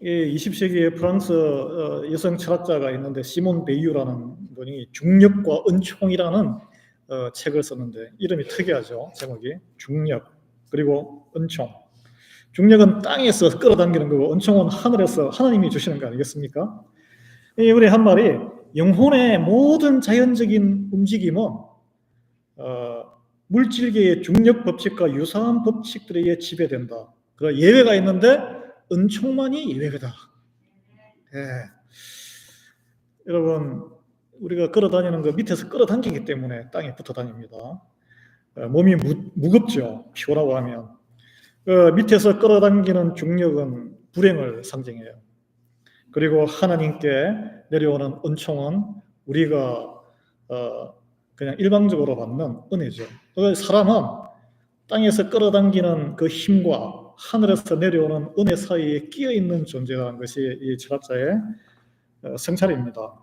20세기에 프랑스 여성 철학자가 있는데 시몬 베이유라는 분이 중력과 은총이라는 책을 썼는데 이름이 특이하죠. 제목이 중력 그리고 은총. 중력은 땅에서 끌어당기는 거고 은총은 하늘에서 하나님이 주시는 거 아니겠습니까? 이분이 한 말이 영혼의 모든 자연적인 움직임은 물질계의 중력 법칙과 유사한 법칙들에 의해 지배된다. 그러나 예외가 있는데 은총만이 예외다. 예. 여러분 우리가 걸어다니는 거 밑에서 끌어당기기 때문에 땅에 붙어 다닙니다. 몸이 무겁죠. 피곤하고 하면. 밑에서 끌어당기는 중력은 불행을 상징해요. 그리고 하나님께 내려오는 은총은 우리가 그냥 일방적으로 받는 은혜죠. 사람은 땅에서 끌어당기는 그 힘과 하늘에서 내려오는 은혜 사이에 끼어 있는 존재라는 것이 이 철학자의 성찰입니다.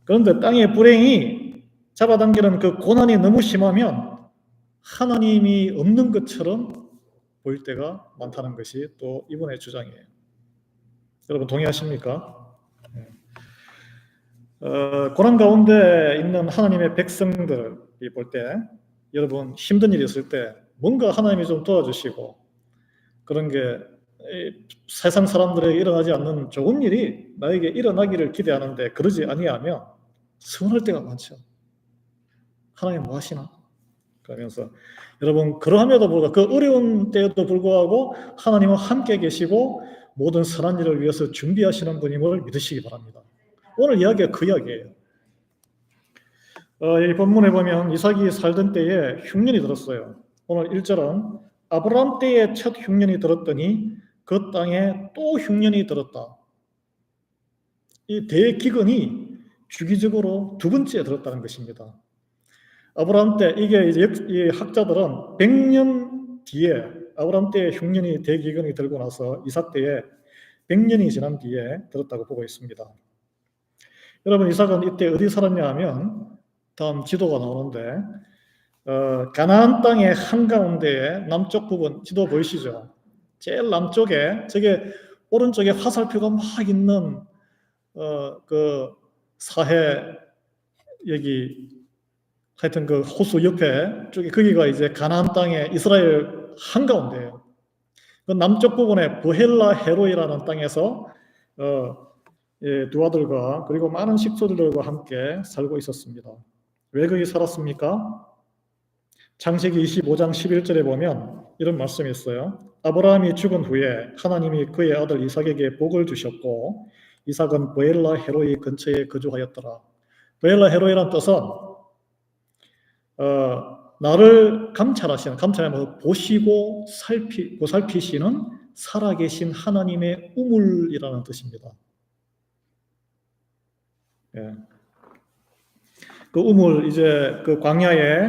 그런데 땅의 불행이 잡아당기는 그 고난이 너무 심하면 하나님이 없는 것처럼 보일 때가 많다는 것이 또 이분의 주장이에요. 여러분 동의하십니까? 고난 가운데 있는 하나님의 백성들이 볼 때 여러분 힘든 일이 있을 때 뭔가 하나님이 좀 도와주시고 그런 게 세상 사람들에게 일어나지 않는 좋은 일이 나에게 일어나기를 기대하는데 그러지 아니하면 서운할 때가 많죠. 하나님 뭐 하시나? 그러면서 여러분 그러함에도 불구하고 그 어려운 때에도 불구하고 하나님은 함께 계시고 모든 선한 일을 위해서 준비하시는 분임을 믿으시기 바랍니다. 오늘 이야기가 그 이야기예요. 이 본문에 보면 이삭이 살던 때에 흉년이 들었어요. 오늘 1절은 아브라함 때에 첫 흉년이 들었더니 그 땅에 또 흉년이 들었다. 이 대기근이 주기적으로 두 번째 들었다는 것입니다. 아브라함 때 이게 이 학자들은 100년 뒤에 아브라함 때에 흉년이 대기근이 들고 나서 이삭 때에 100년이 지난 뒤에 들었다고 보고 있습니다. 여러분 이삭은 이때 어디 살았냐 하면 다음 지도가 나오는데 가나안 땅의 한가운데에 남쪽 부분 지도 보이시죠? 제일 남쪽에 저게 오른쪽에 화살표가 막 있는 그 사해 여기 하여튼 그 호수 옆에 쪽에 거기가 이제 가나안 땅의 이스라엘 한가운데예요. 그 남쪽 부분에 브헬라 헤로이라는 땅에서 두 아들과 그리고 많은 식구들과 함께 살고 있었습니다. 왜 거기 살았습니까? 창세기 25장 11절에 보면 이런 말씀이 있어요. 아브라함이 죽은 후에 하나님이 그의 아들 이삭에게 복을 주셨고 이삭은 브엘라 헤로이 근처에 거주하였더라. 브엘라 헤로이란 뜻은 나를 감찰하시는, 감찰하면서 보시고 보살피시는 살아계신 하나님의 우물이라는 뜻입니다. 예. 그 우물, 이제 그 광야에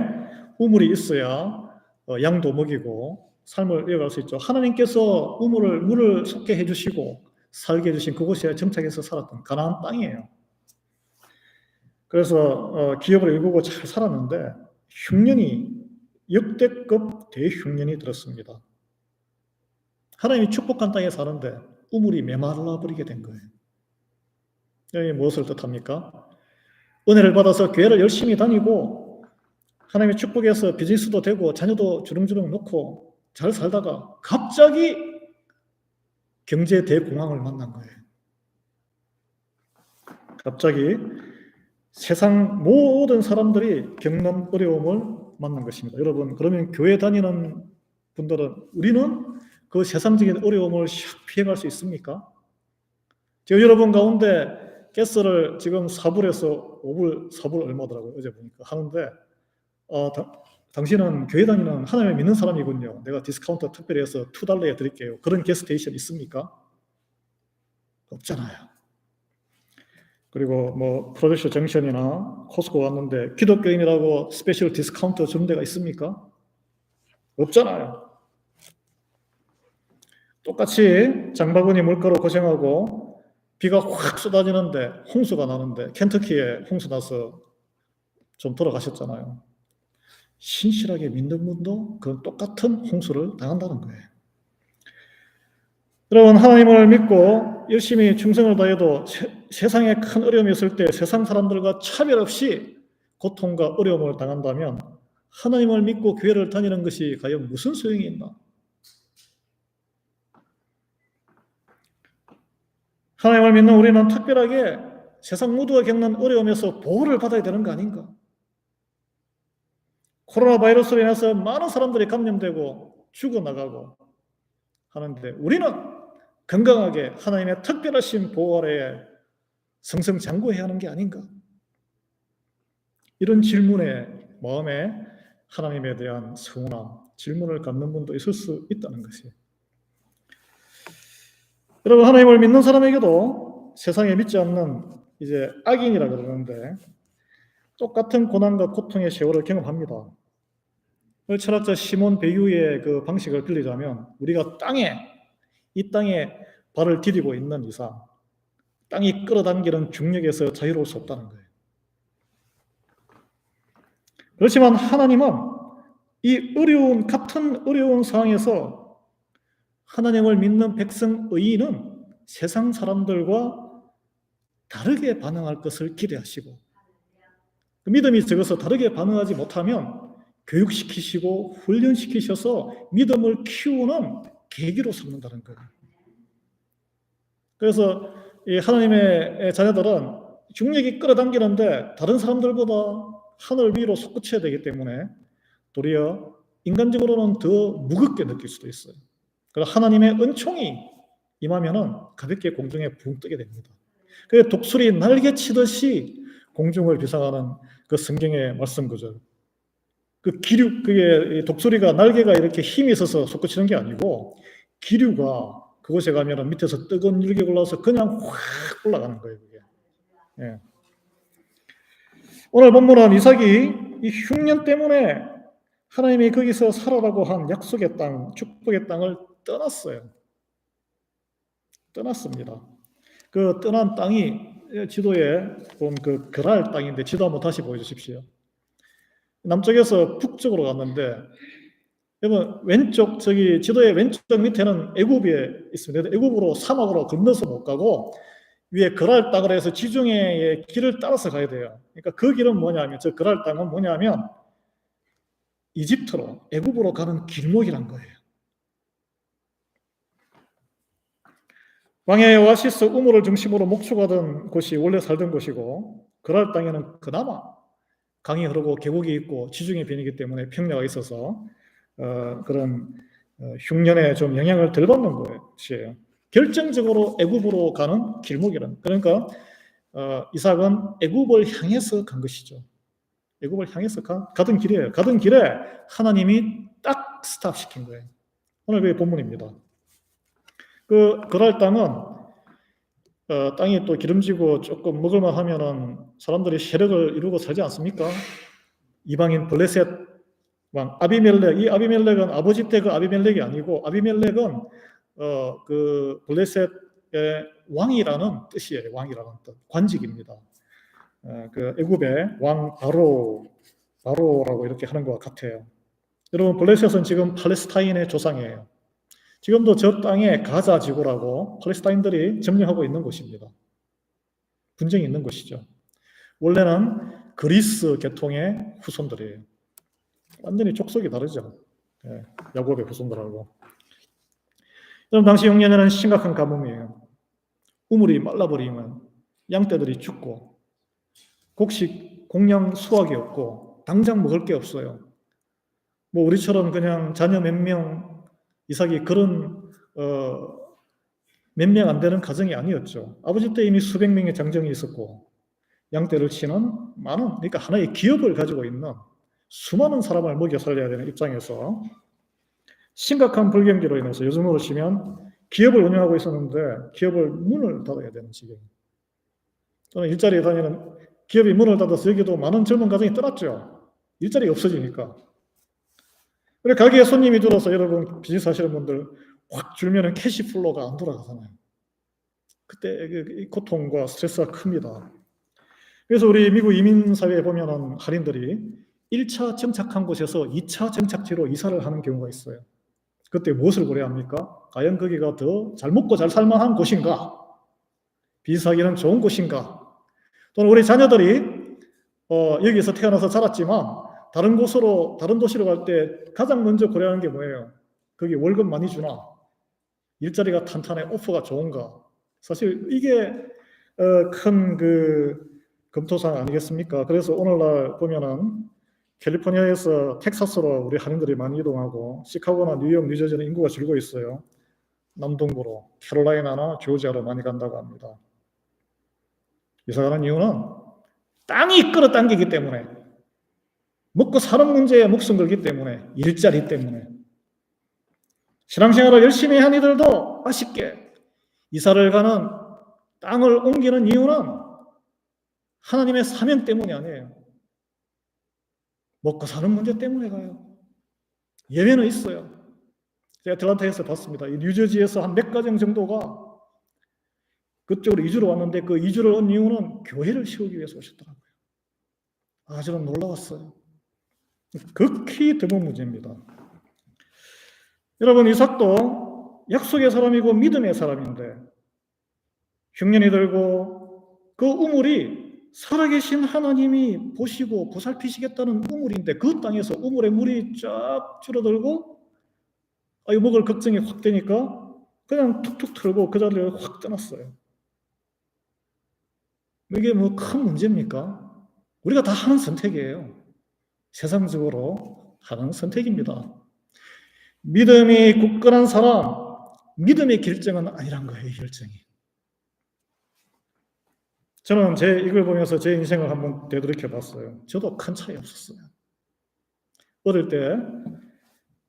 우물이 있어야 양도 먹이고 삶을 이어갈 수 있죠. 하나님께서 물을 솟게 해주시고 살게 해주신 그곳에 정착해서 살았던 가나안 땅이에요. 그래서 기업을 일구고 잘 살았는데 흉년이 역대급 대흉년이 들었습니다. 하나님이 축복한 땅에 사는데 우물이 메말라 버리게 된 거예요. 여기 무엇을 뜻합니까? 은혜를 받아서 교회를 열심히 다니고 하나님의 축복에서 비즈니스도 되고 자녀도 주렁주렁 놓고 잘 살다가 갑자기 경제 대공황을 만난 거예요. 갑자기 세상 모든 사람들이 겪는 어려움을 만난 것입니다. 여러분 그러면 교회 다니는 분들은 우리는 그 세상적인 어려움을 피해갈 수 있습니까? 지금 여러분 가운데 가스를 지금 4불에서 5불, 4불 얼마더라고요. 어제 보니까 하는데 당신은 교회 다니는 하나님을 믿는 사람이군요. 내가 디스카운트 특별히 해서 $2에 드릴게요. 그런 가스스테이션 있습니까? 없잖아요. 그리고 뭐 프로듀스 정션이나 코스코 왔는데 기독교인이라고 스페셜 디스카운트 주는 데가 있습니까? 없잖아요. 똑같이 장바구니 물가로 고생하고 비가 확 쏟아지는데 홍수가 나는데 켄터키에 홍수 나서 좀 돌아가셨잖아요. 신실하게 믿는 분도 그 똑같은 홍수를 당한다는 거예요. 여러분, 하나님을 믿고 열심히 충성을 다해도 세상에 큰 어려움이 있을 때 세상 사람들과 차별 없이 고통과 어려움을 당한다면 하나님을 믿고 교회를 다니는 것이 과연 무슨 소용이 있나? 하나님을 믿는 우리는 특별하게 세상 모두가 겪는 어려움에서 보호를 받아야 되는 거 아닌가? 코로나 바이러스로 인해서 많은 사람들이 감염되고 죽어나가고 하는데 우리는 건강하게 하나님의 특별하신 보호 아래에 승승장구해야 하는 게 아닌가? 이런 질문에 마음에 하나님에 대한 서운함, 질문을 갖는 분도 있을 수 있다는 것이에요. 여러분, 하나님을 믿는 사람에게도 세상에 믿지 않는 이제 악인이라 그러는데 똑같은 고난과 고통의 세월을 경험합니다. 철학자 시몬 베유의 그 방식을 빌리자면 우리가 이 땅에 발을 디디고 있는 이상 땅이 끌어당기는 중력에서 자유로울 수 없다는 거예요. 그렇지만 하나님은 같은 어려운 상황에서 하나님을 믿는 백성 의인은 세상 사람들과 다르게 반응할 것을 기대하시고 그 믿음이 적어서 다르게 반응하지 못하면 교육시키시고 훈련시키셔서 믿음을 키우는 계기로 삼는다는 거예요. 그래서 이 하나님의 자녀들은 중력이 끌어당기는데 다른 사람들보다 하늘 위로 솟구쳐야 되기 때문에 도리어 인간적으로는 더 무겁게 느낄 수도 있어요. 그래서 하나님의 은총이 임하면은 가볍게 공중에 붕 뜨게 됩니다. 그 독수리 날개치듯이 공중을 비상하는 그 성경의 말씀 구절. 그 기류, 그게 독수리가 날개가 이렇게 힘이 있어서 솟구치는 게 아니고 기류가 그곳에 가면은 밑에서 뜨거운 열기가 올라와서 그냥 확 올라가는 거예요. 그게. 예. 오늘 본문은 이삭이 이 흉년 때문에 하나님이 거기서 살아라고 한 약속의 땅, 축복의 땅을 떠났어요. 떠났습니다. 그 떠난 땅이 지도에 본 그 그랄 땅인데 지도 한번 다시 보여주십시오. 남쪽에서 북쪽으로 갔는데 여러분 왼쪽 저기 지도의 왼쪽 밑에는 애굽이 있습니다. 애굽으로 사막으로 건너서 못 가고 위에 그랄 땅을 해서 지중해의 길을 따라서 가야 돼요. 그러니까 그 길은 뭐냐면 저 그랄 땅은 뭐냐면 이집트로 애굽으로 가는 길목이란 거예요. 왕의 오아시스 우물을 중심으로 목축하던 곳이 원래 살던 곳이고 그랄 땅에는 그나마 강이 흐르고 계곡이 있고 지중해 변이기 때문에 평야가 있어서 그런 흉년에 좀 영향을 덜 받는 곳이에요. 결정적으로 애굽으로 가는 길목이란 그러니까 이삭은 애굽을 향해서 간 것이죠. 애굽을 향해서 가던 길이에요. 가던 길에 하나님이 딱 스탑시킨 거예요. 오늘 그 본문입니다. 그 그랄 땅은 땅이 또 기름지고 조금 먹을만 하면은 사람들이 세력을 이루고 살지 않습니까? 이방인 블레셋 왕 아비멜렉, 이 아비멜렉은 아버지 때 그 아비멜렉이 아니고 아비멜렉은 그 블레셋의 왕이라는 뜻이에요. 왕이라는 뜻, 관직입니다. 그 애굽의 왕 바로라고 이렇게 하는 것 같아요. 여러분 블레셋은 지금 팔레스타인의 조상이에요. 지금도 저 땅에 가자 지구라고 팔레스타인들이 점령하고 있는 곳입니다. 분쟁이 있는 곳이죠. 원래는 그리스 계통의 후손들이에요. 완전히 족속이 다르죠. 야곱의 후손들하고. 여러분 당시 흉년에는 심각한 가뭄이에요. 우물이 말라버리면 양떼들이 죽고 곡식 공양 수확이 없고 당장 먹을 게 없어요. 뭐 우리처럼 그냥 자녀 몇 명 이삭이 그런 몇 명 안 되는 가정이 아니었죠. 아버지 때 이미 수백 명의 장정이 있었고 양떼를 치는 많은 그러니까 하나의 기업을 가지고 있는 수많은 사람을 먹여 살려야 되는 입장에서 심각한 불경기로 인해서 요즘으로 치면 기업을 운영하고 있었는데 기업을 문을 닫아야 되는 지경. 저는 일자리에 다니는 기업이 문을 닫아서 여기도 많은 젊은 가정이 떠났죠. 일자리가 없어지니까. 그래 가게에 손님이 들어서 여러분 비즈니스 하시는 분들 확 줄면은 캐시플로가 안 돌아가잖아요. 그때 고통과 스트레스가 큽니다. 그래서 우리 미국 이민사회에 보면은 할인들이 1차 정착한 곳에서 2차 정착지로 이사를 하는 경우가 있어요. 그때 무엇을 고려합니까? 과연 거기가 더 잘 먹고 잘 살만한 곳인가? 비사하기는 좋은 곳인가? 또는 우리 자녀들이 여기서 태어나서 자랐지만 다른 곳으로, 다른 도시로 갈 때 가장 먼저 고려하는 게 뭐예요? 거기 월급 많이 주나? 일자리가 탄탄해? 오퍼가 좋은가? 사실 이게 큰 검토사항 아니겠습니까? 그래서 오늘날 보면은 캘리포니아에서 텍사스로 우리 한인들이 많이 이동하고 시카고나 뉴욕, 뉴저지는 인구가 줄고 있어요. 남동부로 캐롤라이나나 조지아로 많이 간다고 합니다. 이사 가는 이유는 땅이 끌어당기기 때문에, 먹고 사는 문제에 목숨 걸기 때문에, 일자리 때문에. 신앙생활을 열심히 한 이들도 아쉽게 이사를 가는, 땅을 옮기는 이유는 하나님의 사명 때문이 아니에요. 먹고 사는 문제 때문에 가요. 예외는 있어요. 제가 애틀랜타에서 봤습니다. 뉴저지에서 한 몇 가정 정도가 그쪽으로 이주를 왔는데 그 이주를 온 이유는 교회를 세우기 위해서 오셨더라고요. 저는 놀라웠어요. 극히 드문 문제입니다. 여러분, 이삭도 약속의 사람이고 믿음의 사람인데 흉년이 들고 그 우물이 살아계신 하나님이 보시고 보살피시겠다는 우물인데 그 땅에서 우물에 물이 쫙 줄어들고 먹을 걱정이 확 되니까 그냥 툭툭 털고 그 자리를 확 떠났어요. 이게 뭐 큰 문제입니까? 우리가 다 하는 선택이에요. 세상적으로 하는 선택입니다. 믿음이 굳건한 사람, 믿음의 결정은 아니란 거예요, 이 결정이. 저는 이걸 보면서 제 인생을 한번 되돌이켜 봤어요. 저도 큰 차이 없었어요. 어릴 때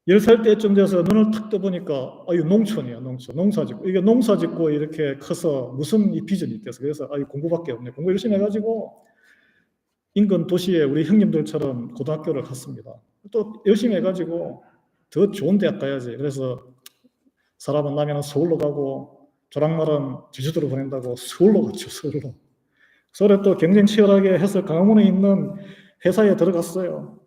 10살 때쯤 돼서 눈을 탁 떠보니까 이거 농촌이야, 농촌. 농사짓고 이게 농사짓고 이렇게 커서 무슨 이 비전이 있겠어. 그래서 공부밖에 없네. 공부 열심히 해가지고 인근 도시에 우리 형님들처럼 고등학교를 갔습니다. 또 열심히 해가지고 더 좋은 대학 가야지. 그래서 사람은 나면 서울로 가고 조랑말은 제주도로 보낸다고 서울로 갔죠. 서울에 또 경쟁 치열하게 해서 강화문에 있는 회사에 들어갔어요.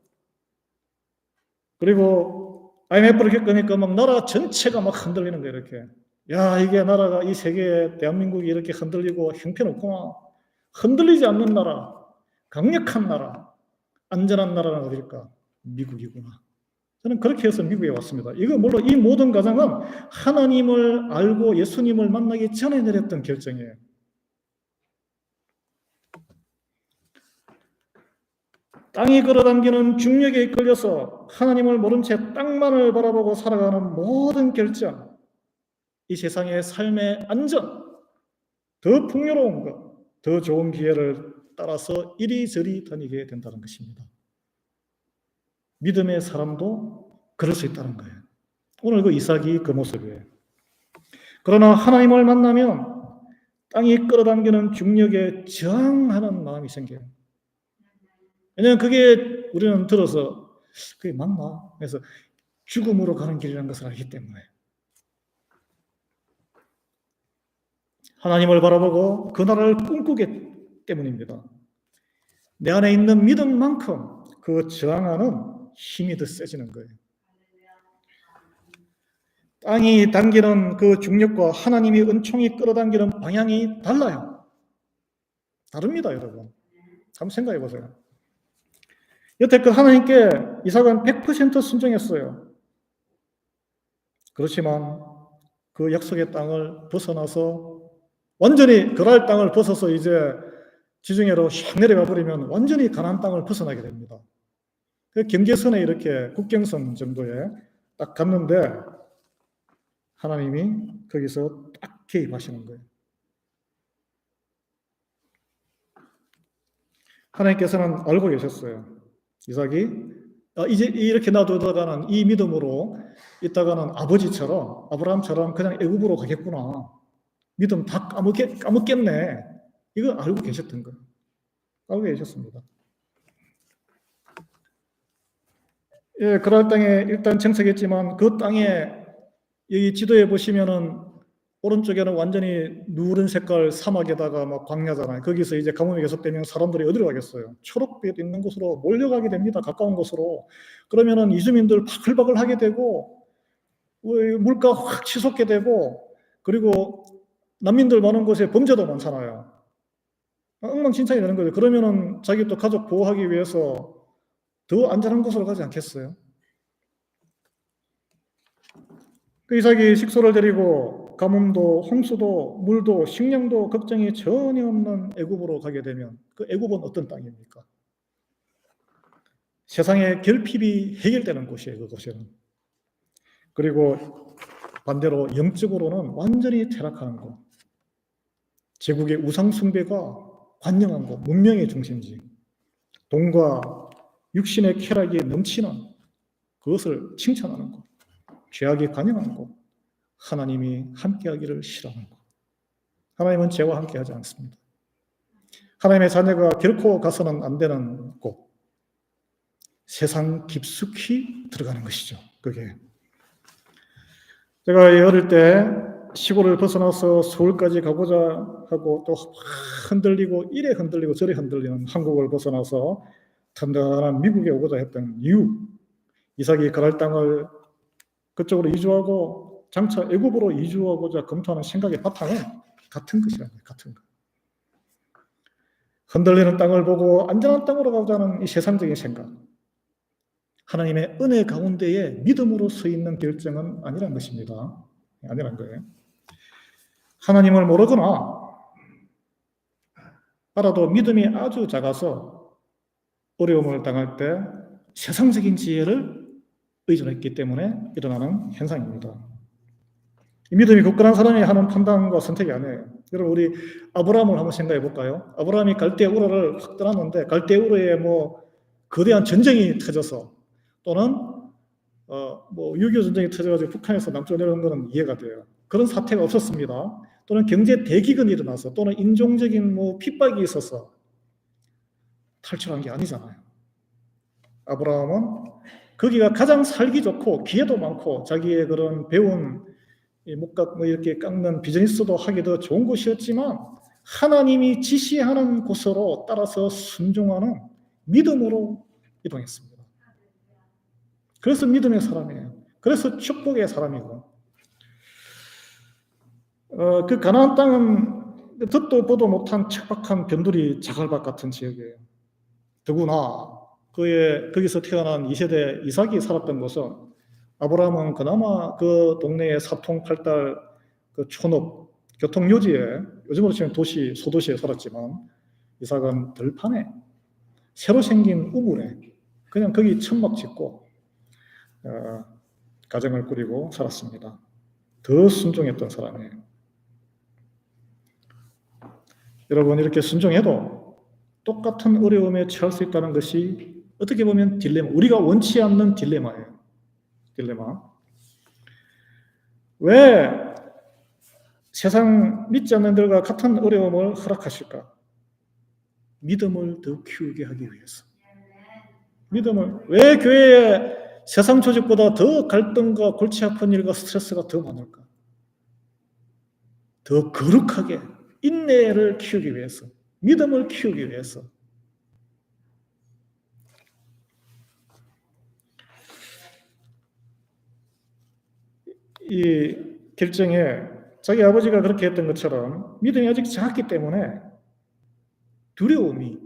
그리고 IMF를 겪으니까 막 나라 전체가 막 흔들리는 거예요. 이렇게. 야, 이게 나라가 이 세계에 대한민국이 이렇게 흔들리고 형편없구나. 흔들리지 않는 나라, 강력한 나라, 안전한 나라는 어딜까? 미국이구나. 저는 그렇게 해서 미국에 왔습니다. 이거 물론 이 모든 과정은 하나님을 알고 예수님을 만나기 전에 내렸던 결정이에요. 땅이 끌어당기는 중력에 이끌려서 하나님을 모른 채 땅만을 바라보고 살아가는 모든 결정, 이 세상의 삶의 안전, 더 풍요로운 것, 더 좋은 기회를 따라서 이리저리 다니게 된다는 것입니다. 믿음의 사람도 그럴 수 있다는 거예요. 오늘 이삭이 그 모습이에요. 그러나 하나님을 만나면 땅이 끌어당기는 중력에 저항하는 마음이 생겨요. 왜냐하면 그게 우리는 들어서 그게 맞나? 그래서 죽음으로 가는 길이라는 것을 알기 때문에 하나님을 바라보고 그 나라를 꿈꾸기 때문입니다. 내 안에 있는 믿음만큼 그 저항하는 힘이 더 세지는 거예요. 땅이 당기는 그 중력과 하나님이 은총이 끌어당기는 방향이 달라요. 다릅니다, 여러분. 한번 생각해 보세요. 여태껏 하나님께 이삭은 100% 순종했어요. 그렇지만 그 약속의 땅을 벗어나서 완전히 그랄 땅을 벗어서 이제 지중해로 샥 내려가 버리면 완전히 가나안 땅을 벗어나게 됩니다. 그 경계선에 이렇게 국경선 정도에 딱 갔는데 하나님이 거기서 딱 개입하시는 거예요. 하나님께서는 알고 계셨어요. 이삭이 이제 이렇게 놔두다가는 이 믿음으로 있다가는 아버지처럼 아브라함처럼 그냥 애굽으로 가겠구나. 믿음 다 까먹겠네. 이거 알고 계셨던 거예요. 알고 계셨습니다. 예, 그랄 땅에 일단 정착했지만 그 땅에 여기 지도에 보시면은 오른쪽에는 완전히 누런 색깔 사막에다가 막 광야잖아요. 거기서 이제 가뭄이 계속되면 사람들이 어디로 가겠어요? 초록빛 있는 곳으로 몰려가게 됩니다. 가까운 곳으로. 그러면은 이주민들 바글바글 하게 되고 물가 확 치솟게 되고, 그리고 난민들 많은 곳에 범죄도 많잖아요. 엉망진창이 되는 거죠. 그러면은 자기 또 가족 보호하기 위해서 더 안전한 곳으로 가지 않겠어요? 그 이삭이 식소를 데리고 가뭄도 홍수도 물도 식량도 걱정이 전혀 없는 애굽으로 가게 되면 그 애굽은 어떤 땅입니까? 세상의 결핍이 해결되는 곳이에요. 그곳에는. 그리고 반대로 영적으로는 완전히 퇴락하는 곳, 제국의 우상 숭배가 관영한 곳, 문명의 중심지, 돈과 육신의 쾌락이 넘치는 그것을 칭찬하는 곳, 죄악이 관영한 곳, 하나님이 함께하기를 싫어하는 곳. 하나님은 죄와 함께하지 않습니다. 하나님의 자녀가 결코 가서는 안 되는 곳, 세상 깊숙이 들어가는 것이죠. 그게 제가 어릴 때 시골을 벗어나서 서울까지 가고자 하고 또 흔들리고 이래 흔들리고 저래 흔들리는 한국을 벗어나서 든든한 미국에 오고자 했던 이유, 이삭이 가날 땅을 그쪽으로 이주하고 장차 애굽으로 이주하고자 검토하는 생각의 바탕은 같은 것이라는 거예요. 같은 것. 흔들리는 땅을 보고 안전한 땅으로 가고자 하는 이 세상적인 생각, 하나님의 은혜 가운데에 믿음으로 서 있는 결정은 아니란 것입니다. 아니란 거예요. 하나님을 모르거나 알아도 믿음이 아주 작아서 어려움을 당할 때 세상적인 지혜를 의존했기 때문에 일어나는 현상입니다. 이 믿음이 굳건한 사람이 하는 판단과 선택이 아니에요. 여러분, 우리 아브라함을 한번 생각해 볼까요? 아브라함이 갈대 우르를 확 떠났는데 갈대 우르에 거대한 전쟁이 터져서 또는 6.25 전쟁이 터져가지고 북한에서 남쪽으로 내려온 것은 이해가 돼요. 그런 사태가 없었습니다. 또는 경제 대기근이 일어나서 또는 인종적인 핍박이 있어서 탈출한 게 아니잖아요. 아브라함은 거기가 가장 살기 좋고 기회도 많고 자기의 그런 배운 목각 이렇게 깎는 비즈니스도 하기 더 좋은 곳이었지만 하나님이 지시하는 곳으로 따라서 순종하는 믿음으로 이동했습니다. 그래서 믿음의 사람이에요. 그래서 축복의 사람이고, 그 가나안 땅은 듣도 보도 못한 척박한 변두리 자갈밭 같은 지역이에요. 더구나 거기서 태어난 2세대 이삭이 살았던 곳은, 아브라함은 그나마 그 동네의 사통팔달 그 촌업 교통요지에, 요즘으로 치면 도시 소도시에 살았지만 이삭은 들판에 새로 생긴 우물에 그냥 거기 천막 짓고 가정을 꾸리고 살았습니다. 더 순종했던 사람이에요. 여러분, 이렇게 순종해도 똑같은 어려움에 처할 수 있다는 것이 어떻게 보면 딜레마, 우리가 원치 않는 딜레마예요. 딜레마. 왜 세상 믿지 않는 들과 같은 어려움을 허락하실까? 믿음을 더 키우게 하기 위해서. 믿음을, 왜 교회에 세상 조직보다 더 갈등과 골치 아픈 일과 스트레스가 더 많을까? 더 거룩하게 인내를 키우기 위해서, 믿음을 키우기 위해서. 이 결정에 자기 아버지가 그렇게 했던 것처럼 믿음이 아직 작기 때문에 두려움이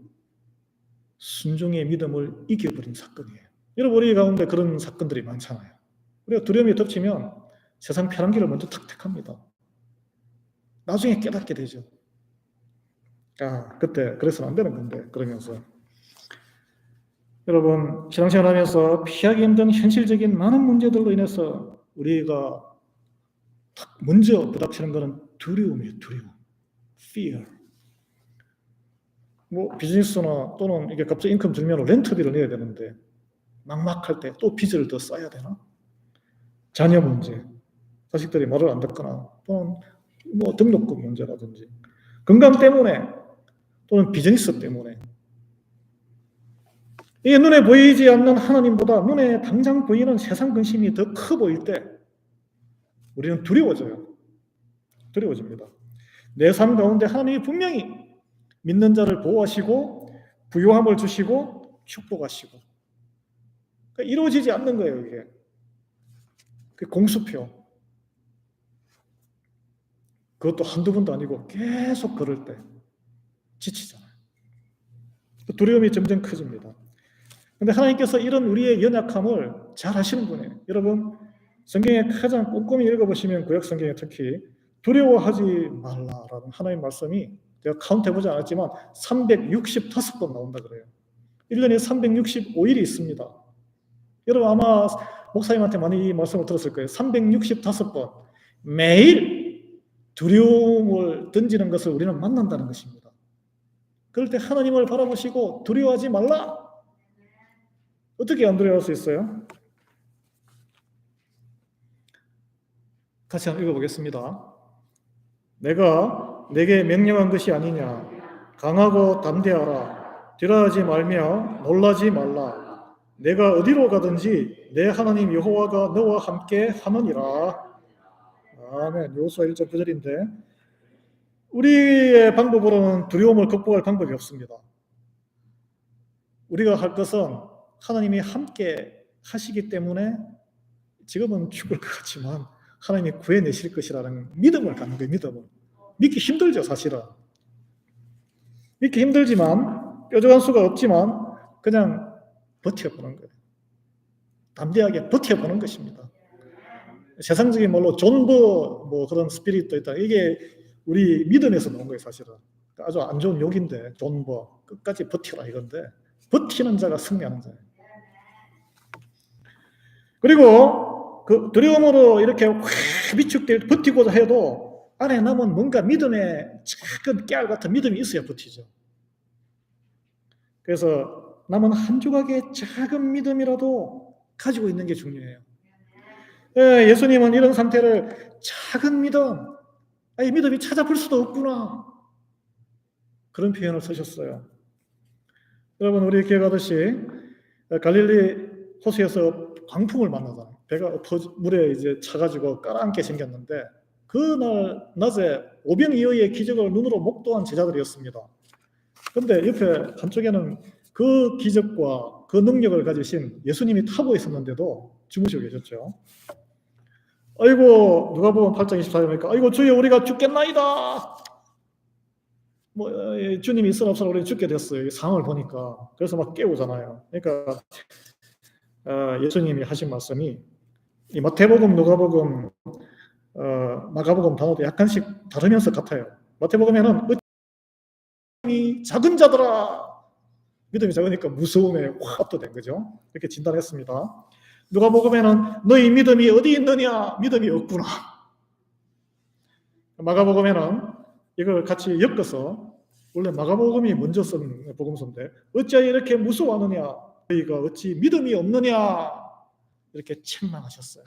순종의 믿음을 이겨버린 사건이에요. 여러분, 우리 가운데 그런 사건들이 많잖아요. 우리가 두려움이 덮치면 세상 편한 길을 먼저 탁 택합니다. 나중에 깨닫게 되죠. 그때 그래서는 안 되는 건데, 그러면서 여러분, 신앙생활 하면서 피하기 힘든 현실적인 많은 문제들로 인해서 우리가 먼저 부닥치는 것은 두려움이에요. 두려움. Fear. 비즈니스나 또는 이게 갑자기 인컴 들면 렌트비를 내야 되는데 막막할 때 또 빚을 더 써야 되나? 자녀 문제, 자식들이 말을 안 듣거나 또는 등록금 문제라든지 건강 때문에 또는 비즈니스 때문에 이게 눈에 보이지 않는 하나님보다 눈에 당장 보이는 세상 근심이 더 커 보일 때 우리는 두려워져요. 두려워집니다. 내 삶 가운데 하나님이 분명히 믿는 자를 보호하시고 부요함을 주시고 축복하시고, 그러니까 이루어지지 않는 거예요. 이게 그 공수표. 그것도 한두 번도 아니고 계속 걸을 때 지치잖아요. 두려움이 점점 커집니다. 근데 하나님께서 이런 우리의 연약함을 잘 아시는 분이에요. 여러분, 성경에 가장 꼼꼼히 읽어보시면 구약 성경에 특히 두려워하지 말라라는 하나님의 말씀이 제가 카운트해보지 않았지만 365번 나온다 그래요. 1년에 365일이 있습니다. 여러분 아마 목사님한테 많이 이 말씀을 들었을 거예요. 365번 매일 두려움을 던지는 것을 우리는 만난다는 것입니다. 그럴 때 하나님을 바라보시고 두려워하지 말라. 어떻게 안 두려워할 수 있어요? 같이 한번 읽어보겠습니다. 내가 내게 명령한 것이 아니냐. 강하고 담대하라. 두려워하지 말며 놀라지 말라. 내가 어디로 가든지 내 하나님 여호와가 너와 함께 하느니라. 아멘. 여호수아 1장 9절인데 우리의 방법으로는 두려움을 극복할 방법이 없습니다. 우리가 할 것은 하나님이 함께 하시기 때문에 지금은 죽을 것 같지만 하나님이 구해내실 것이라는 믿음을 갖는 거예요. 믿음을. 믿기 힘들죠, 사실은. 믿기 힘들지만 뾰족한 수가 없지만 그냥 버텨보는 거예요. 담대하게 버텨보는 것입니다. 세상적인 말로 존버 뭐 그런 스피릿도 있다. 이게 우리 믿음에서 나온 거예요, 사실은. 아주 안 좋은 욕인데 존버 끝까지 버텨라 이건데 버티는 자가 승리하는 자예요. 그리고 그 두려움으로 이렇게 확 위축될 버티고자 해도 안에 남은 뭔가 믿음의 작은 깨알 같은 믿음이 있어야 버티죠. 그래서 남은 한 조각의 작은 믿음이라도 가지고 있는 게 중요해요. 예수님은 이런 상태를 작은 믿음, 이 믿음이 찾아볼 수도 없구나 그런 표현을 쓰셨어요. 여러분 우리 기회 가듯이 갈릴리 호수에서 광풍을 만나잖아요. 배가 물에 이제 차가지고 깔아앉게 생겼는데 그날 낮에 오병이어의 기적을 눈으로 목도한 제자들이었습니다. 근데 옆에 한쪽에는 그 기적과 그 능력을 가지신 예수님이 타고 있었는데도 주무시고 계셨죠. 아이고 누가복음 8장 24절이니까 아이고 주여 우리가 죽겠나이다. 뭐 주님이 있으나 없으나 우리 죽게 됐어요. 이 상황을 보니까. 그래서 막 깨우잖아요. 그러니까 예수님이 하신 말씀이 이 마태복음, 누가복음, 마가복음 단어도 약간씩 다르면서 같아요. 마태복음에는 믿음이 작은 자들아, 믿음이 작으니까 무서움에 확 압도된 거죠. 이렇게 진단했습니다. 누가복음에는 너희 믿음이 어디 있느냐? 믿음이 없구나. 마가복음에는 이걸 같이 엮어서 원래 마가복음이 먼저 쓴 복음서인데 어찌하여 이렇게 무서워하느냐? 너희가 어찌 믿음이 없느냐? 이렇게 책망하셨어요.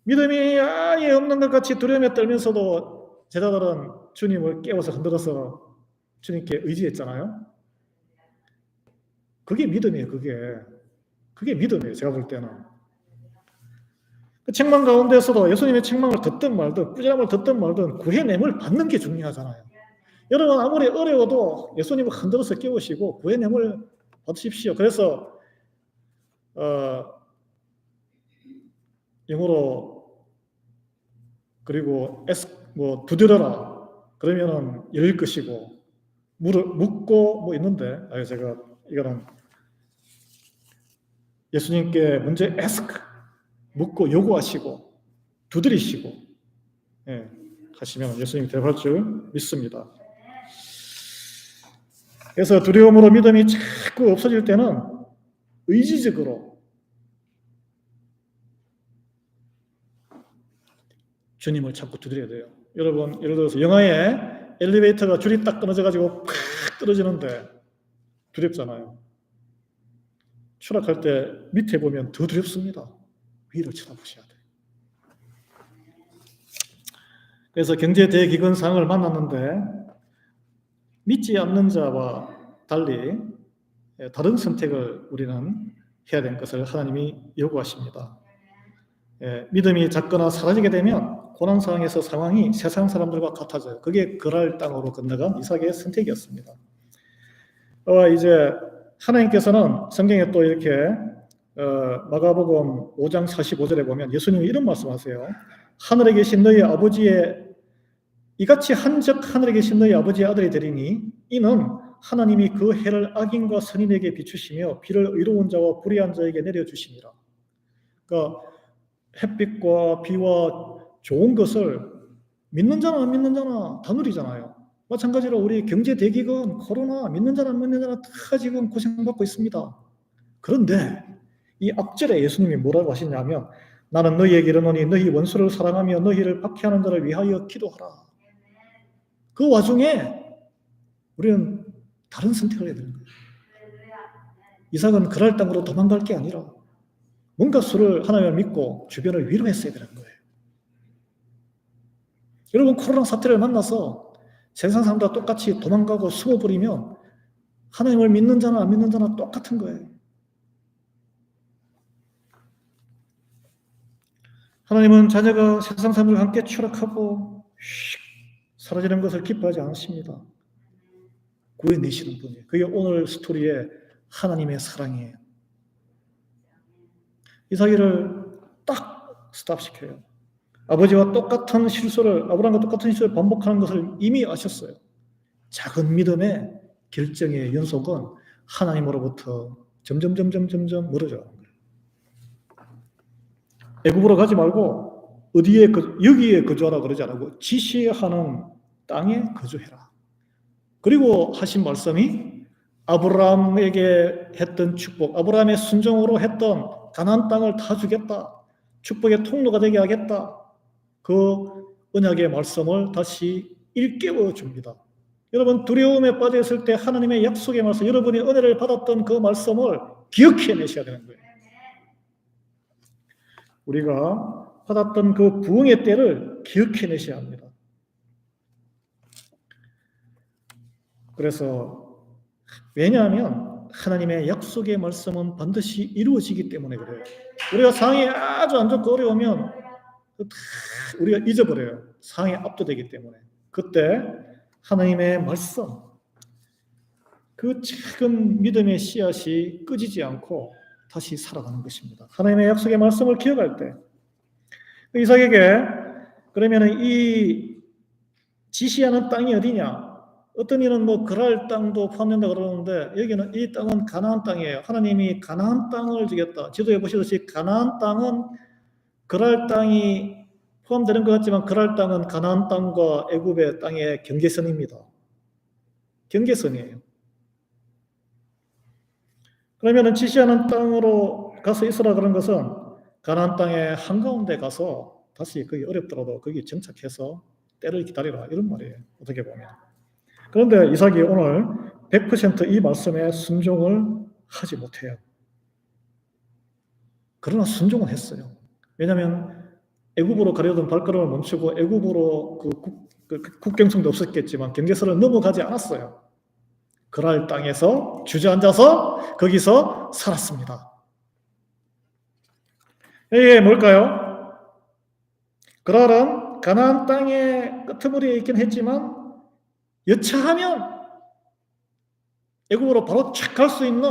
믿음이 아예 없는 것 같이 두려움에 떨면서도 제자들은 주님을 깨워서 흔들어서 주님께 의지했잖아요. 그게 믿음이에요. 그게 믿음이에요. 제가 볼 때는. 그 책망 가운데서도 예수님의 책망을 듣든 말든 꾸지람을 듣든 말든 구해냄을 받는 게 중요하잖아요. 여러분 아무리 어려워도 예수님을 흔들어서 깨우시고 구해냄을 받으십시오. 그래서 영어로 그리고 두드려라 그러면은 열릴 것이고 묻고 뭐 있는데 제가 이거는 예수님께 먼저 ask 묻고 요구하시고 두드리시고 하시면 예수님이 대답할 줄 믿습니다. 그래서 두려움으로 믿음이 자꾸 없어질 때는 의지적으로 주님을 자꾸 두드려야 돼요. 여러분 예를 들어서 영화에 엘리베이터가 줄이 딱 끊어져가지고 팍 떨어지는데 두렵잖아요. 추락할 때 밑에 보면 더 두렵습니다. 위를 쳐다보셔야 돼요. 그래서 경제 대기근 상황을 만났는데 믿지 않는 자와 달리 다른 선택을 우리는 해야 되는 것을 하나님이 요구하십니다. 믿음이 작거나 사라지게 되면 고난 상황에서 상황이 세상 사람들과 같아져요. 그게 그랄 땅으로 건너간 이삭의 선택이었습니다. 이제 하나님께서는 성경에 또 이렇게 마가복음 5장 45절에 보면 예수님이 이런 말씀하세요. 하늘에 계신 너희 아버지의 이같이 한적 하늘에 계신 너희 아버지의 아들이 되리니 이는 하나님이 그 해를 악인과 선인에게 비추시며 비를 의로운 자와 불의한 자에게 내려주시니라. 그러니까 햇빛과 비와 좋은 것을 믿는 자나 안 믿는 자나 다 누리잖아요. 마찬가지로 우리 경제 대기근, 코로나 믿는 자나 안 믿는 자나 다 지금 고생받고 있습니다. 그런데 이 앞절에 예수님이 뭐라고 하시냐면 나는 너희에게 이르노니 너희 원수를 사랑하며 너희를 박해하는 자를 위하여 기도하라. 그 와중에 우리는 다른 선택을 해야 되는 거예요. 이삭은 그랄 땅으로 도망갈 게 아니라 뭔가 수를 하나님을 믿고 주변을 위로했어야 되는 거예요. 여러분 코로나 사태를 만나서 세상 사람들과 똑같이 도망가고 숨어버리면 하나님을 믿는 자나 안 믿는 자나 똑같은 거예요. 하나님은 자녀가 세상 사람들과 함께 추락하고 사라지는 것을 기뻐하지 않으십니다. 구해내시는 분이에요. 그게 오늘 스토리의 하나님의 사랑이에요. 이삭이를 딱 스탑시켜요. 아버지와 똑같은 실수를, 아브라함과 똑같은 실수를 반복하는 것을 이미 아셨어요. 작은 믿음의 결정의 연속은 하나님으로부터 점점 멀어져 가는 거예요. 애굽으로 가지 말고 어디에 여기에 거주하라 그러지 않고 지시하는 땅에 거주해라. 그리고 하신 말씀이 아브라함에게 했던 축복, 아브라함의 순종으로 했던 가나안 땅을 다 주겠다. 축복의 통로가 되게 하겠다. 그 언약의 말씀을 다시 일깨워 줍니다. 여러분 두려움에 빠져 있을 때 하나님의 약속의 말씀, 여러분이 은혜를 받았던 그 말씀을 기억해내셔야 되는 거예요. 우리가 받았던 그 부흥의 때를 기억해내셔야 합니다. 그래서 왜냐하면 하나님의 약속의 말씀은 반드시 이루어지기 때문에 그래요. 우리가 상황이 아주 안 좋고 어려우면 우리가 잊어버려요. 상황에 압도되기 때문에. 그때 하나님의 말씀, 그 작은 믿음의 씨앗이 꺼지지 않고 다시 살아가는 것입니다. 하나님의 약속의 말씀을 기억할 때 이삭에게 그러면 이 지시하는 땅이 어디냐? 어떤 이는 뭐 그랄 땅도 포함된다 그러는데 여기는 이 땅은 가나안 땅이에요. 하나님이 가나안 땅을 주겠다. 지도에 보시듯이 가나안 땅은 그랄 땅이 포함되는 것 같지만 그랄 땅은 가나안 땅과 애굽의 땅의 경계선입니다. 경계선이에요. 그러면 지시하는 땅으로 가서 있으라 그런 것은 가나안 땅의 한가운데 가서 다시 거기 어렵더라도 거기 정착해서 때를 기다리라 이런 말이에요. 어떻게 보면. 그런데 이삭이 오늘 100% 이 말씀에 순종을 하지 못해요. 그러나 순종은 했어요. 왜냐하면 애굽으로 가려던 발걸음을 멈추고 애굽으로 국경선도 없었겠지만 경계선을 넘어가지 않았어요. 그랄 땅에서 주저앉아서 거기서 살았습니다. 이게 뭘까요? 그랄은 가나안 땅의 끄트머리에 있긴 했지만 여차하면 애굽으로 바로 착 갈 수 있는,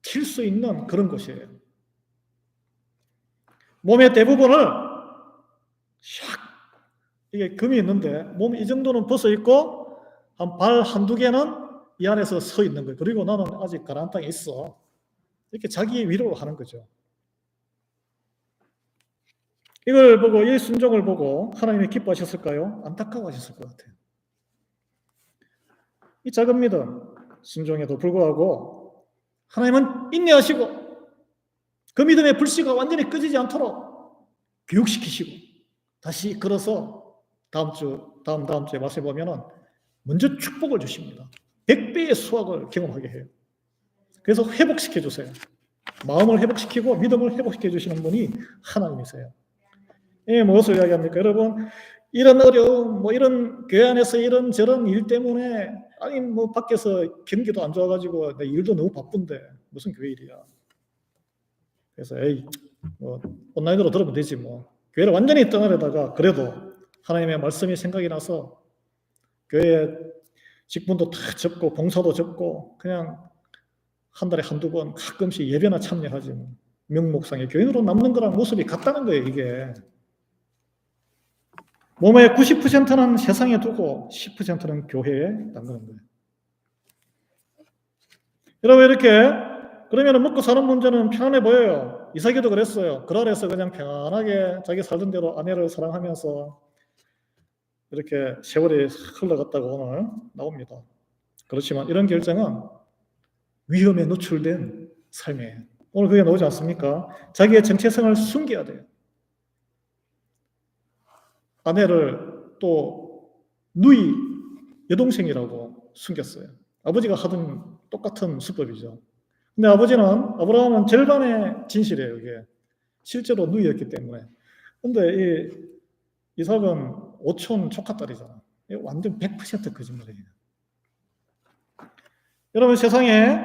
튈 수 있는 그런 곳이에요. 몸의 대부분을 샥 이게 금이 있는데 몸 이 정도는 벗어 있고 한 발 한두 개는 이 안에서 서 있는 거예요. 그리고 나는 아직 가나안 땅에 있어. 이렇게 자기 위로를 하는 거죠. 이걸 보고 이 순종을 보고 하나님이 기뻐하셨을까요? 안타까워하셨을 것 같아요. 이 작은 믿음, 순종에도 불구하고 하나님은 인내하시고 그 믿음의 불씨가 완전히 꺼지지 않도록 교육시키시고 다시 걸어서 다음 주에 말씀해 보면은 먼저 축복을 주십니다. 100배의 수확을 경험하게 해요. 그래서 회복시켜 주세요. 마음을 회복시키고 믿음을 회복시켜 주시는 분이 하나님이세요. 예, 무엇을 이야기합니까? 여러분, 이런 어려움, 뭐 이런 교회 안에서 이런 저런 일 때문에 아니 뭐 밖에서 경기도 안 좋아가지고 내 일도 너무 바쁜데 무슨 교회 일이야. 그래서 뭐 온라인으로 들으면 되지 뭐. 교회를 완전히 떠나려다가 그래도 하나님의 말씀이 생각이 나서 교회 직분도 다 접고 봉사도 접고 그냥 한 달에 한두 번 가끔씩 예배나 참여하지 뭐. 명목상의 교인으로 남는 거랑 모습이 같다는 거예요. 이게 몸의 90%는 세상에 두고 10%는 교회에 담그는 거예요. 여러분 이렇게 그러면 먹고 사는 문제는 편안해 보여요. 이삭이도 그랬어요. 그랄에서 그냥 편안하게 자기 살던 대로 아내를 사랑하면서 이렇게 세월이 흘러갔다고 오늘 나옵니다. 그렇지만 이런 결정은 위험에 노출된 삶이에요. 오늘 그게 나오지 않습니까? 자기의 정체성을 숨겨야 돼요. 아내를 또 누이 여동생이라고 숨겼어요. 아버지가 하던 똑같은 수법이죠. 근데 아브라함은 절반의 진실이에요. 이게 실제로 누이였기 때문에. 근데 이삭은 오촌 조카딸이잖아. 완전 100% 거짓말이에요. 여러분 세상에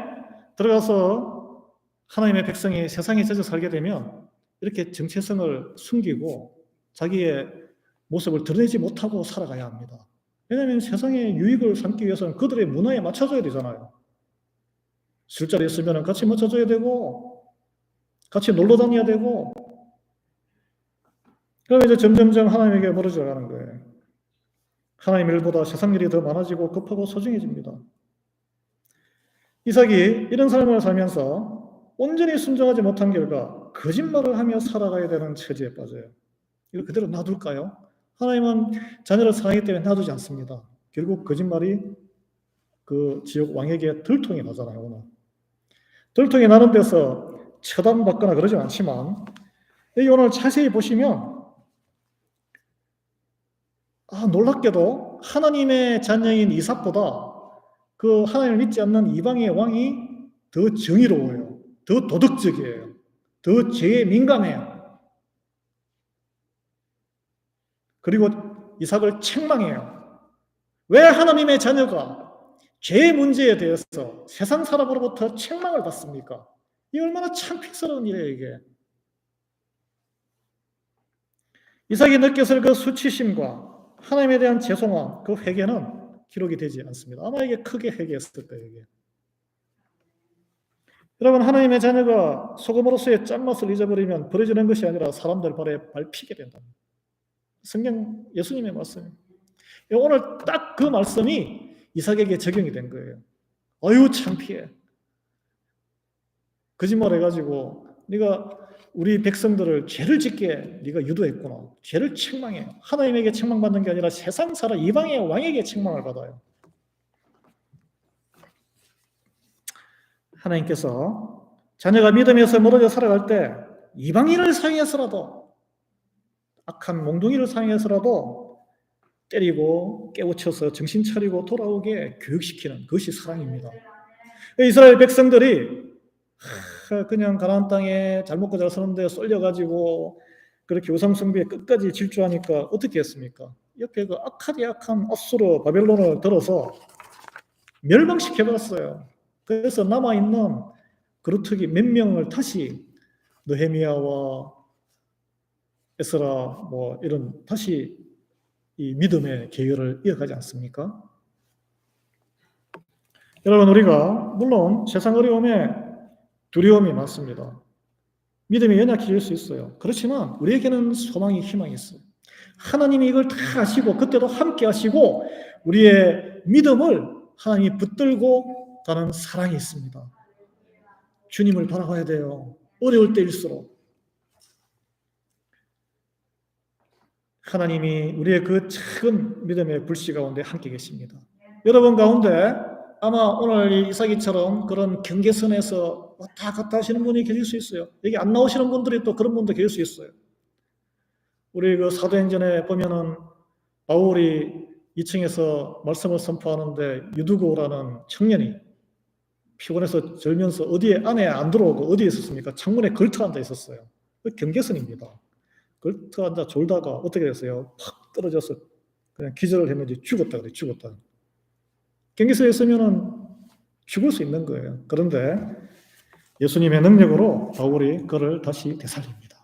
들어가서 하나님의 백성이 세상에 젖어 살게 되면 이렇게 정체성을 숨기고 자기의 모습을 드러내지 못하고 살아가야 합니다. 왜냐하면 세상의 유익을 삼기 위해서는 그들의 문화에 맞춰줘야 되잖아요. 술자리 있으면 같이 맞춰줘야 되고 같이 놀러 다녀야 되고 그럼 이제 점점점 하나님에게 멀어져 가는 거예요. 하나님 일보다 세상 일이 더 많아지고 급하고 소중해집니다. 이삭이 이런 삶을 살면서 온전히 순종하지 못한 결과 거짓말을 하며 살아가야 되는 처지에 빠져요. 이걸 그대로 놔둘까요? 하나님은 자녀를 사랑하기 때문에 놔두지 않습니다. 결국 거짓말이 그 지옥 왕에게 들통이 나잖아요. 오늘. 들통이 나는 데서 처단받거나 그러진 않지만 여기 오늘 자세히 보시면 놀랍게도 하나님의 자녀인 이삭보다 그 하나님을 믿지 않는 이방의 왕이 더 정의로워요. 더 도덕적이에요. 더 죄에 민감해요. 그리고 이삭을 책망해요. 왜 하나님의 자녀가 죄의 문제에 대해서 세상 사람으로부터 책망을 받습니까? 이게 얼마나 창피스러운 일이에요, 이게. 이삭이 느꼈을 그 수치심과 하나님에 대한 죄송함, 그 회개는 기록이 되지 않습니다. 아마 이게 크게 회개했을 거예요, 이게. 여러분, 하나님의 자녀가 소금으로서의 짠맛을 잊어버리면 버려지는 것이 아니라 사람들 발에 밟히게 된다. 성경 예수님의 말씀이에요. 오늘 딱 그 말씀이 이삭에게 적용이 된 거예요. 어휴 창피해. 거짓말 해가지고 네가 우리 백성들을 죄를 짓게 네가 유도했구나. 죄를 책망해. 하나님에게 책망받는 게 아니라 세상 사람 이방의 왕에게 책망을 받아요. 하나님께서 자녀가 믿음에서 멀어져 살아갈 때 이방인을 사용해서라도 악한 몽둥이를 사용해서라도 때리고 깨우쳐서 정신 차리고 돌아오게 교육시키는 그것이 사랑입니다. 이스라엘 백성들이 그냥 가나안 땅에 잘 먹고 잘 사는데 쏠려가지고 그렇게 우상숭배에 끝까지 질주하니까 어떻게 했습니까? 옆에 그 악한 아수르 바벨론을 들어서 멸망시켜버렸어요. 그래서 남아있는 그루터기 몇 명을 다시 느헤미야와 에스라 이런 다시 이 믿음의 계율을 이어가지 않습니까? 여러분 우리가 물론 세상 어려움에 두려움이 많습니다. 믿음이 연약해질 수 있어요. 그렇지만 우리에게는 소망이 희망이 있어요. 하나님이 이걸 다 아시고 그때도 함께 하시고 우리의 믿음을 하나님이 붙들고 가는 사랑이 있습니다. 주님을 바라봐야 돼요. 어려울 때일수록. 하나님이 우리의 그 작은 믿음의 불씨 가운데 함께 계십니다. 여러분 가운데 아마 오늘 이삭이처럼 그런 경계선에서 왔다 갔다 하시는 분이 계실 수 있어요. 여기 안 나오시는 분들이 또 그런 분도 계실 수 있어요. 우리 그 사도행전에 보면은 바울이 2층에서 말씀을 선포하는데 유두고라는 청년이 피곤해서 절면서 어디에 안에 안 들어오고 어디에 있었습니까? 창문에 걸터 앉아 있었어요. 그 경계선입니다. 걸터 앉아 졸다가 어떻게 됐어요? 팍 떨어져서 그냥 기절을 했는지 죽었다 그래, 죽었다. 경계선에 있으면은 죽을 수 있는 거예요. 그런데 예수님의 능력으로 바울이 그를 다시 되살립니다.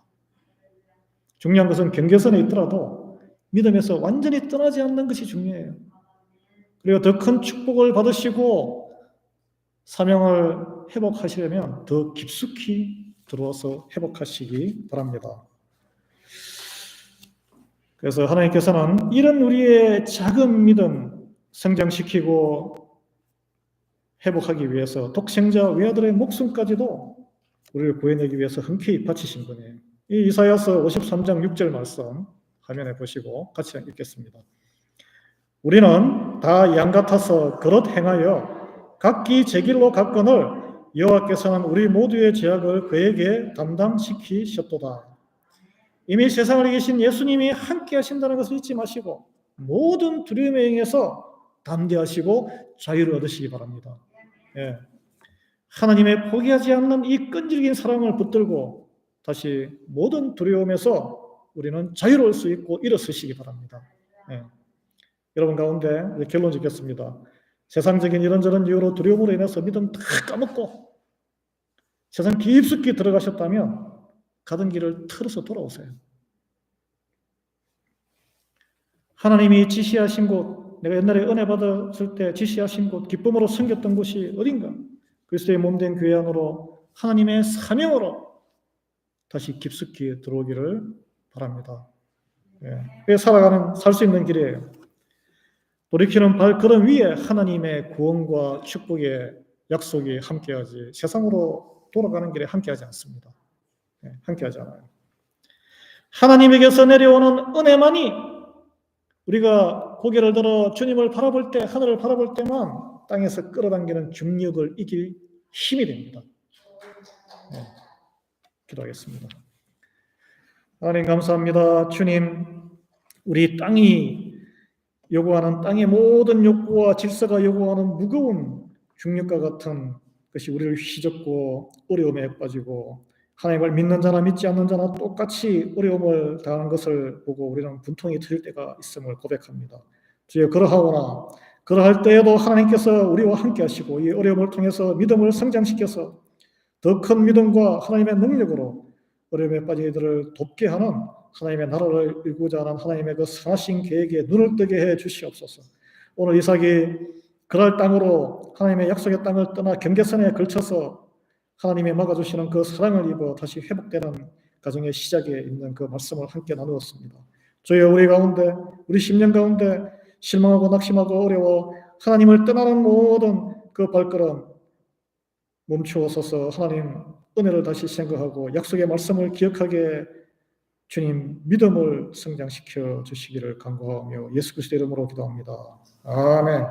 중요한 것은 경계선에 있더라도 믿음에서 완전히 떠나지 않는 것이 중요해요. 그리고 더 큰 축복을 받으시고 사명을 회복하시려면 더 깊숙이 들어와서 회복하시기 바랍니다. 그래서 하나님께서는 이런 우리의 작은 믿음 성장시키고 회복하기 위해서 독생자 외아들의 목숨까지도 우리를 구해내기 위해서 흔쾌히 바치신 분이에요. 이 이사야서 53장 6절 말씀 화면에 보시고 같이 읽겠습니다. 우리는 다 양 같아서 그릇 행하여 각기 제 길로 갔거늘 여호와께서는 우리 모두의 죄악을 그에게 담당시키셨도다. 이미 세상을 이기신 예수님이 함께 하신다는 것을 잊지 마시고 모든 두려움에 응해서 담대하시고 자유를 얻으시기 바랍니다. 예. 하나님의 포기하지 않는 이 끈질긴 사랑을 붙들고 다시 모든 두려움에서 우리는 자유로울 수 있고 일어서시기 바랍니다. 예. 여러분 가운데 결론 짓겠습니다. 세상적인 이런저런 이유로 두려움으로 인해서 믿음 다 까먹고 세상 깊숙이 들어가셨다면 가던 길을 틀어서 돌아오세요. 하나님이 지시하신 곳, 내가 옛날에 은혜 받았을 때 지시하신 곳, 기쁨으로 섬겼던 곳이 어딘가? 그리스도의 몸된 교회 안으로 하나님의 사명으로 다시 깊숙이 들어오기를 바랍니다. 예. 살 수 있는 길이에요. 돌이키는 발걸음 위에 하나님의 구원과 축복의 약속이 함께하지 세상으로 돌아가는 길에 함께하지 않습니다. 예, 함께하지 않아요. 하나님에게서 내려오는 은혜만이 우리가 고개를 들어 주님을 바라볼 때, 하늘을 바라볼 때만 땅에서 끌어당기는 중력을 이길 힘이 됩니다. 네, 기도하겠습니다. 하나님 감사합니다. 주님, 우리 땅이 요구하는 땅의 모든 욕구와 질서가 요구하는 무거운 중력과 같은 것이 우리를 휘젓고 어려움에 빠지고 하나님을 믿는 자나 믿지 않는 자나 똑같이 어려움을 당하는 것을 보고 우리는 분통이 터질 때가 있음을 고백합니다. 주여, 그러하오나 그러할 때에도 하나님께서 우리와 함께 하시고 이 어려움을 통해서 믿음을 성장시켜서 더 큰 믿음과 하나님의 능력으로 어려움에 빠진 이들을 돕게 하는 하나님의 나라를 이루고자 하는 하나님의 그 선하신 계획에 눈을 뜨게 해 주시옵소서. 오늘 이삭이 그랄 땅으로 하나님의 약속의 땅을 떠나 경계선에 걸쳐서 하나님이 막아주시는 그 사랑을 입어 다시 회복되는 가정의 시작에 있는 그 말씀을 함께 나누었습니다. 주여, 우리 가운데, 우리 심령 가운데 실망하고 낙심하고 어려워 하나님을 떠나는 모든 그 발걸음 멈추어 서서 하나님 은혜를 다시 생각하고 약속의 말씀을 기억하게 주님 믿음을 성장시켜 주시기를 간구하며 예수 그리스도의 이름으로 기도합니다. 아멘.